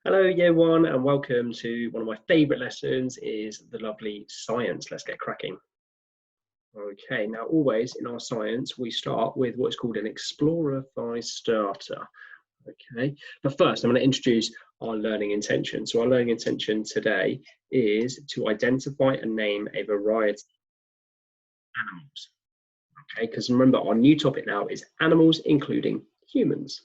Hello, year one, and welcome to one of my favourite lessons is the lovely science. Let's get cracking. Okay, now always in our science, we start with what's called an explorer by starter. Okay, but first I'm going to introduce our learning intention. So our learning intention today is to identify and name a variety of animals. Okay, because remember our new topic now is animals, including humans.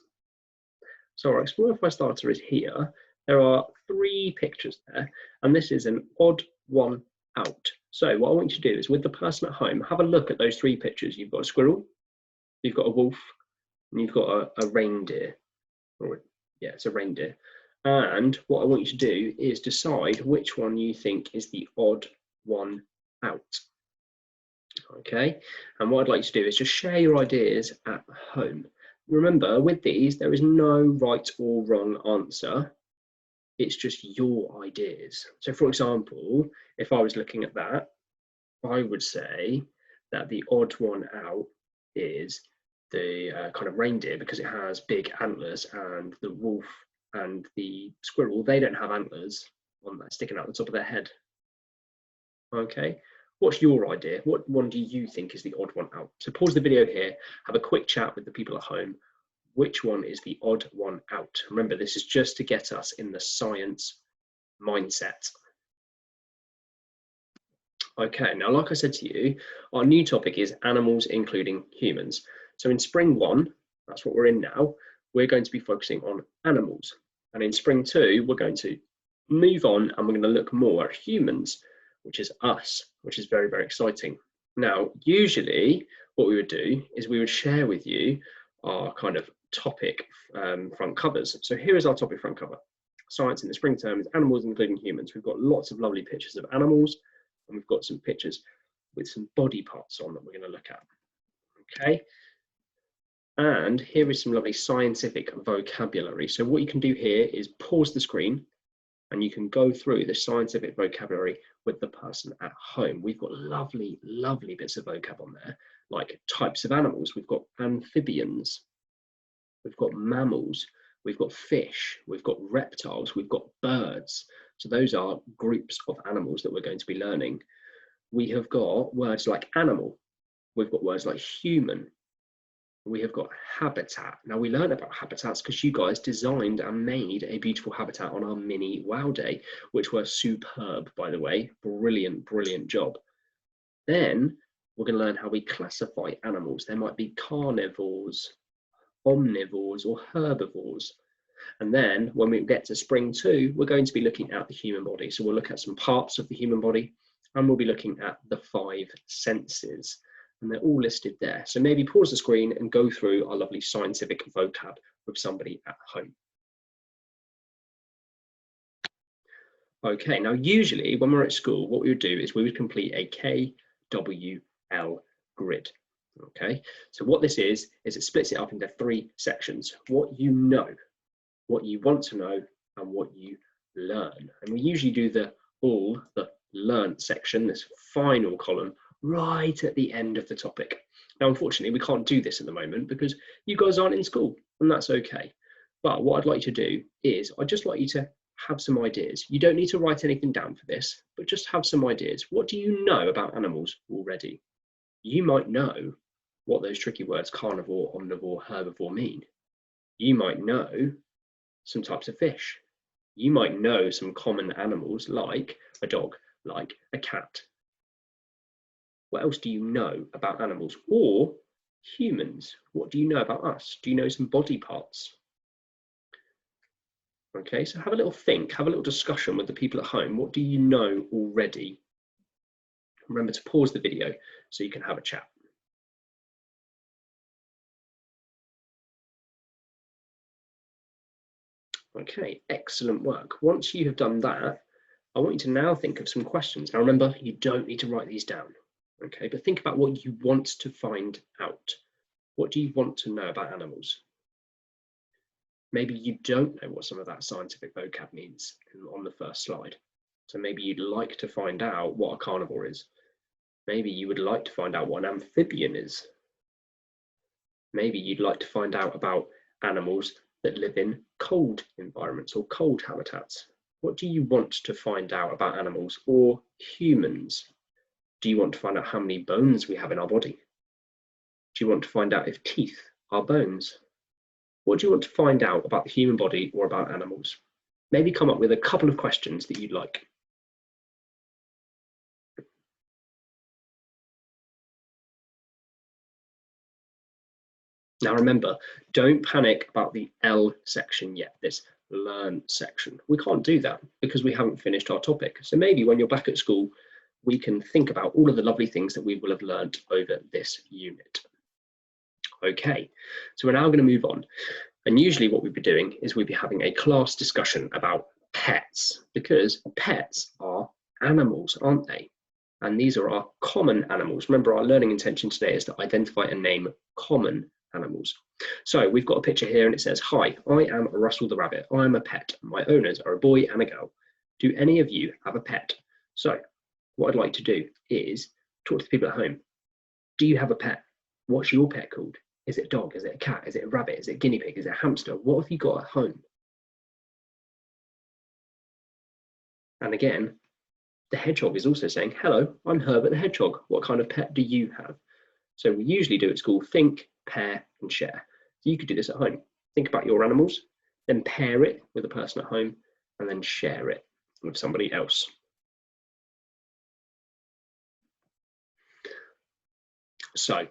So our explorer by starter is here. There are 3 pictures there, and this is an odd one out. So what I want you to do is with the person at home, have a look at those 3 pictures. You've got a squirrel, you've got a wolf, and you've got a reindeer. Or, yeah, it's a reindeer. And what I want you to do is decide which one you think is the odd one out. Okay, and what I'd like you to do is just share your ideas at home. Remember, with these, there is no right or wrong answer. It's just your ideas. So for example, if I was looking at that, I would say that the odd one out is the kind of reindeer because it has big antlers, and the wolf and the squirrel, they don't have antlers on that sticking out the top of their head. Okay, what's your idea? What one do you think is the odd one out? So pause the video here, have a quick chat with the people at home. Which one is the odd one out? Remember, this is just to get us in the science mindset. Okay, now like I said to you, our new topic is animals, including humans. So in spring 1, that's what we're in now, we're going to be focusing on animals. And in spring 2, we're going to move on and we're going to look more at humans, which is us, which is very, very exciting. Now, usually what we would do is we would share with you our kind of topic front covers. So here is our topic front cover. Science in the spring term is animals, including humans. We've got lots of lovely pictures of animals, and we've got some pictures with some body parts on that we're going to look at. Okay, and here is some lovely scientific vocabulary. So what you can do here is pause the screen and you can go through the scientific vocabulary with the person at home. We've got lovely, lovely bits of vocab on there, like types of animals. We've got amphibians, we've got mammals, we've got fish, we've got reptiles, we've got birds. So those are groups of animals that we're going to be learning. We have got words like animal, we've got words like human, we have got habitat. Now we learned about habitats because you guys designed and made a beautiful habitat on our mini wow day, which were superb, by the way. Brilliant, brilliant job. Then we're going to learn how we classify animals. There might be carnivores, omnivores, or herbivores. And then when we get to spring 2, we're going to be looking at the human body. So we'll look at some parts of the human body, and we'll be looking at the 5 senses. And they're all listed there. So maybe pause the screen and go through our lovely scientific vocab with somebody at home. Okay, now usually when we're at school, what we would do is we would complete a KWL grid. Okay, so what this is it splits it up into 3 sections. What you know, what you want to know, and what you learn. And we usually do the learnt section, this final column, right at the end of the topic. Now, unfortunately, we can't do this at the moment because you guys aren't in school, and that's okay. But what I'd like you to do is I'd just like you to have some ideas. You don't need to write anything down for this, but just have some ideas. What do you know about animals already? You might know what those tricky words carnivore, omnivore, herbivore mean. You might know some types of fish. You might know some common animals like a dog, like a cat. What else do you know about animals? Or humans? What do you know about us? Do you know some body parts? Okay, so have a little think, have a little discussion with the people at home. What do you know already? Remember to pause the video so you can have a chat. Okay, excellent work. Once you have done that, I want you to now think of some questions. Now remember, you don't need to write these down. Okay, but think about what you want to find out. What do you want to know about animals? Maybe you don't know what some of that scientific vocab means on the first slide. So maybe you'd like to find out what a carnivore is. Maybe you would like to find out what an amphibian is. Maybe you'd like to find out about animals that live in cold environments or cold habitats? What do you want to find out about animals or humans? Do you want to find out how many bones we have in our body? Do you want to find out if teeth are bones? What do you want to find out about the human body or about animals? Maybe come up with a couple of questions that you'd like. Now remember, don't panic about the L section yet, this learn section. We can't do that because we haven't finished our topic. So maybe when you're back at school, we can think about all of the lovely things that we will have learned over this unit. Okay, so we're now going to move on. And usually what we'd be doing is we'd be having a class discussion about pets, because pets are animals, aren't they? And these are our common animals. Remember, our learning intention today is to identify and name common animals. So we've got a picture here and it says, "Hi, I am Russell the rabbit. I'm a pet. My owners are a boy and a girl. Do any of you have a pet?" So what I'd like to do is talk to the people at home. Do you have a pet? What's your pet called? Is it a dog? Is it a cat? Is it a rabbit? Is it a guinea pig? Is it a hamster? What have you got at home? And again, the hedgehog is also saying, "Hello, I'm Herbert the hedgehog. What kind of pet do you have?" So we usually do at school, think, pair, and share. So you could do this at home. Think about your animals, then pair it with a person at home, and then share it with somebody else. So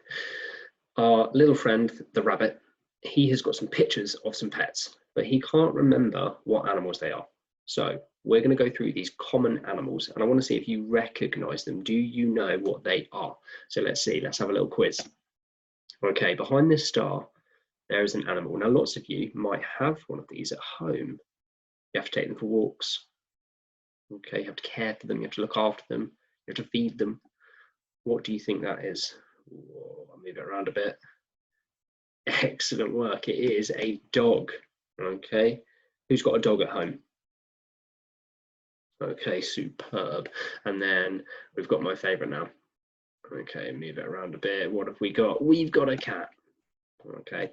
our little friend, the rabbit, he has got some pictures of some pets, but he can't remember what animals they are. So we're going to go through these common animals, and I want to see if you recognize them. Do you know what they are? So let's see, let's have a little quiz. Okay, behind this star, there is an animal. Now, lots of you might have one of these at home. You have to take them for walks. Okay, you have to care for them, you have to look after them, you have to feed them. What do you think that is? Whoa, I'll move it around a bit. Excellent work. It is a dog. Okay, who's got a dog at home? Okay, superb. And then we've got my favorite now. Okay, move it around a bit. What have we got? We've got a cat. Okay,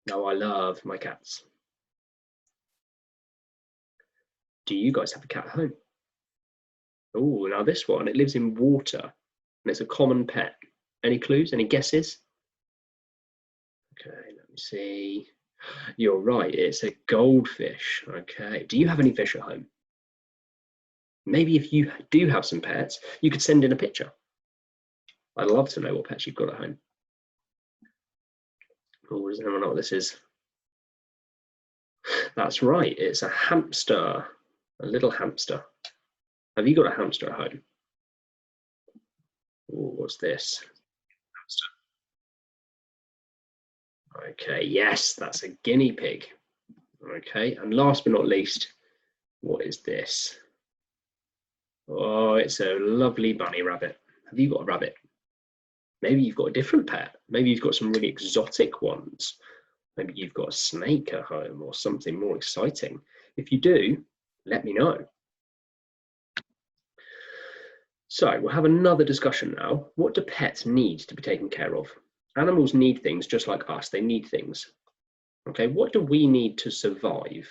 now I love my cats. Do you guys have a cat at home? Oh, now this one, it lives in water and it's a common pet. Any clues? Any guesses? Okay, let me see. You're right, it's a goldfish. Okay, do you have any fish at home? Maybe if you do have some pets, you could send in a picture. I'd love to know what pets you've got at home. Oh, does anyone know what this is? That's right, it's a hamster, a little hamster. Have you got a hamster at home? Oh, what's this? Hamster. Okay, yes, that's a guinea pig. Okay, and last but not least, what is this? Oh, it's a lovely bunny rabbit. Have you got a rabbit? Maybe you've got a different pet. Maybe you've got some really exotic ones. Maybe you've got a snake at home or something more exciting. If you do, let me know. So we'll have another discussion now. What do pets need to be taken care of? Animals need things just like us. They need things. Okay, what do we need to survive?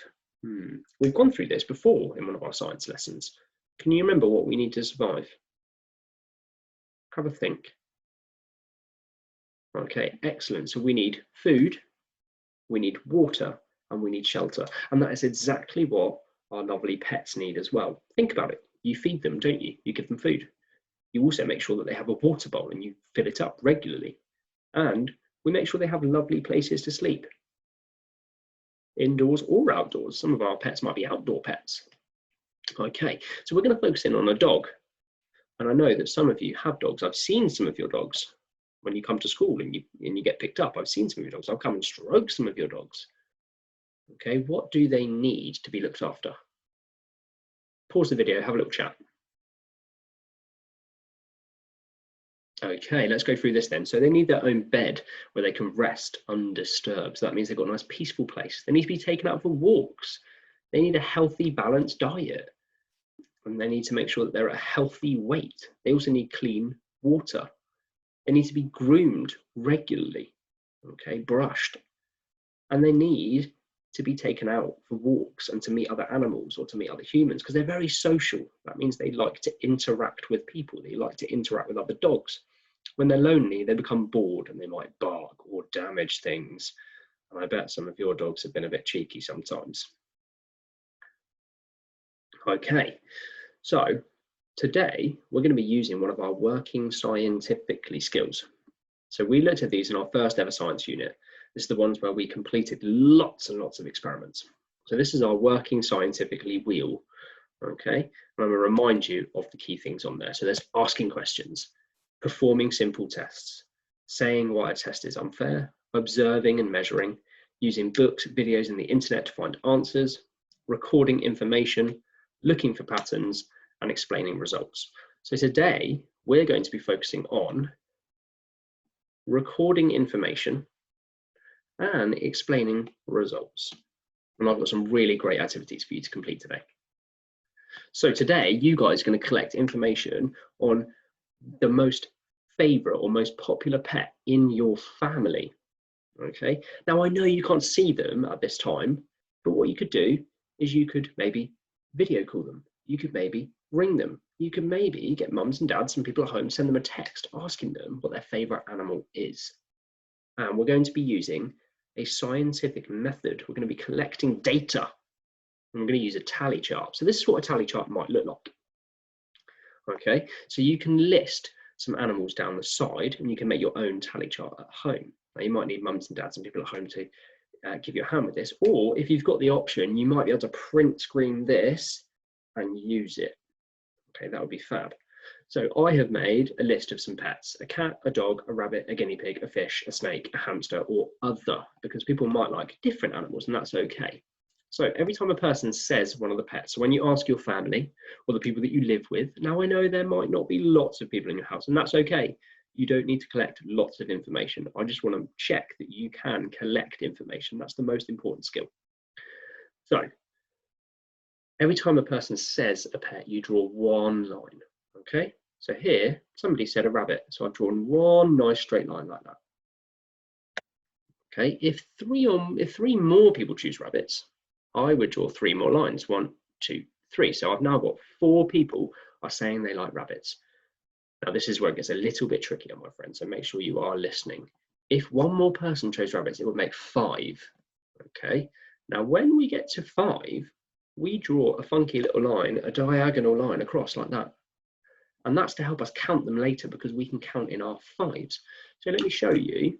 We've gone through this before in one of our science lessons. Can you remember what we need to survive? Have a think. Okay, excellent. So we need food, we need water, and we need shelter. And that is exactly what our lovely pets need as well. Think about it. You feed them, don't you? You give them food. You also make sure that they have a water bowl and you fill it up regularly. And we make sure they have lovely places to sleep, indoors or outdoors. Some of our pets might be outdoor pets. Okay, so we're going to focus in on a dog. And I know that some of you have dogs. I've seen some of your dogs when you come to school and you get picked up. I've seen some of your dogs. I'll come and stroke some of your dogs. Okay, what do they need to be looked after? Pause the video, have a little chat. Okay, let's go through this then. So they need their own bed where they can rest undisturbed. So that means they've got a nice peaceful place. They need to be taken out for walks. They need a healthy, balanced diet. And they need to make sure that they're at a healthy weight. They also need clean water. They need to be groomed regularly, okay, brushed. And they need to be taken out for walks and to meet other animals or to meet other humans because they're very social. That means they like to interact with people. They like to interact with other dogs. When they're lonely, they become bored and they might bark or damage things. And I bet some of your dogs have been a bit cheeky sometimes. Okay, so today we're going to be using one of our working scientifically skills. So we looked at these in our first ever science unit. This is the ones where we completed lots and lots of experiments. So this is our working scientifically wheel. Okay, and I'm going to remind you of the key things on there. So there's asking questions, performing simple tests, saying why a test is unfair, observing and measuring, using books, videos, and the internet to find answers, recording information, looking for patterns, and explaining results. So today we're going to be focusing on recording information and explaining results. And I've got some really great activities for you to complete today. So today, you guys are going to collect information on the most favorite or most popular pet in your family. Okay, now I know you can't see them at this time, but what you could do is you could maybe video call them. You could maybe ring them. You could maybe get mums and dads and people at home, send them a text asking them what their favorite animal is. And we're going to be using a scientific method. We're going to be collecting data and we're going to use a tally chart. So this is what a tally chart might look like. Okay, so you can list some animals down the side and you can make your own tally chart at home. Now you might need mums and dads and people at home to give you a hand with this, or if you've got the option, you might be able to print screen this and use it. Okay, that would be fab. So I have made a list of some pets: a cat, a dog, a rabbit, a guinea pig, a fish, a snake, a hamster, or other, because people might like different animals and that's okay. So every time a person says one of the pets, so when you ask your family or the people that you live with, now I know there might not be lots of people in your house and that's okay. You don't need to collect lots of information. I just want to check that you can collect information. That's the most important skill. So every time a person says a pet, you draw one line, okay? So here, somebody said a rabbit, so I've drawn one nice straight line like that. Okay, if three more people choose rabbits, I would draw 3 more lines, 1, 2, 3. So I've now got 4 people are saying they like rabbits. Now this is where it gets a little bit trickier, my friends, so make sure you are listening. If one more person chose rabbits, it would make 5, okay? Now when we get to 5, we draw a funky little line, a diagonal line across like that. And that's to help us count them later because we can count in our 5s. So let me show you,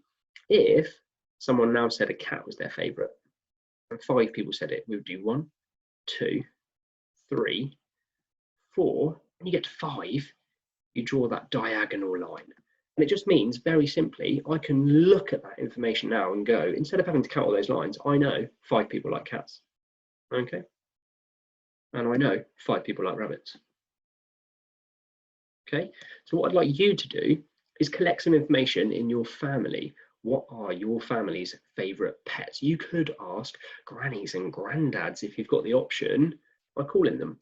if someone now said a cat was their favorite, and 5 people said it, we would do 1, 2, 3, 4, and you get to 5, you draw that diagonal line. And it just means, very simply, I can look at that information now and go, instead of having to count all those lines, I know 5 people like cats, okay? And I know 5 people like rabbits. Okay, so what I'd like you to do is collect some information in your family. What are your family's favorite pets? You could ask grannies and granddads if you've got the option by calling them.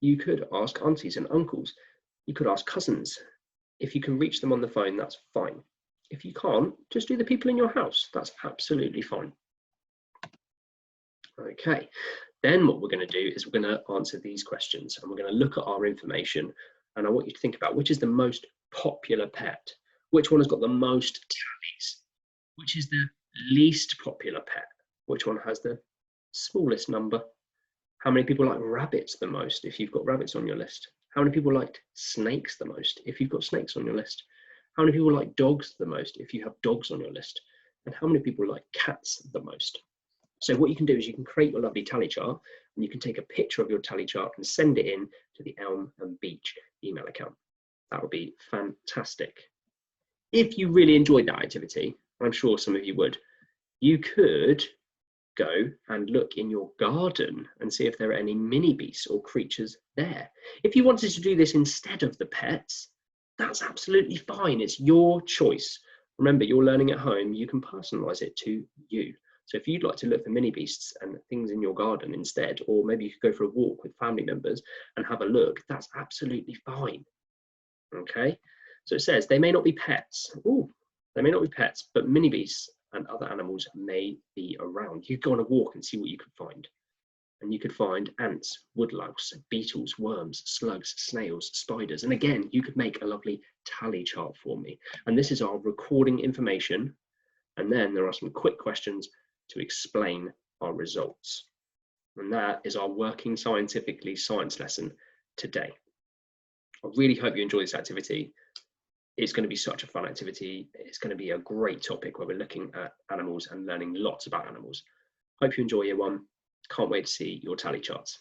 You could ask aunties and uncles. You could ask cousins. If you can reach them on the phone, that's fine. If you can't, just do the people in your house. That's absolutely fine. Okay, then what we're going to do is we're going to answer these questions and we're going to look at our information. And I want you to think about which is the most popular pet, which one has got the most tallies, which is the least popular pet, which one has the smallest number, how many people like rabbits the most if you've got rabbits on your list, how many people liked snakes the most if you've got snakes on your list, how many people like dogs the most if you have dogs on your list, and how many people like cats the most. So what you can do is you can create your lovely tally chart and you can take a picture of your tally chart and send it in to the Elm and Beach email account. That would be fantastic. If you really enjoyed that activity, I'm sure some of you would, you could go and look in your garden and see if there are any mini beasts or creatures there. If you wanted to do this instead of the pets, that's absolutely fine. It's your choice. Remember, you're learning at home, you can personalize it to you. So if you'd like to look for mini beasts and things in your garden instead, or maybe you could go for a walk with family members and have a look, that's absolutely fine. Okay, so it says they may not be pets. Ooh, they may not be pets, but mini beasts and other animals may be around. You could go on a walk and see what you could find. And you could find ants, woodlouse, beetles, worms, slugs, snails, spiders. And again, you could make a lovely tally chart for me. And this is our recording information. And then there are some quick questions to explain our results. And that is our working scientifically science lesson today. I really hope you enjoy this activity. It's going to be such a fun activity. It's going to be a great topic where we're looking at animals and learning lots about animals. Hope you enjoy year one. Can't wait to see your tally charts.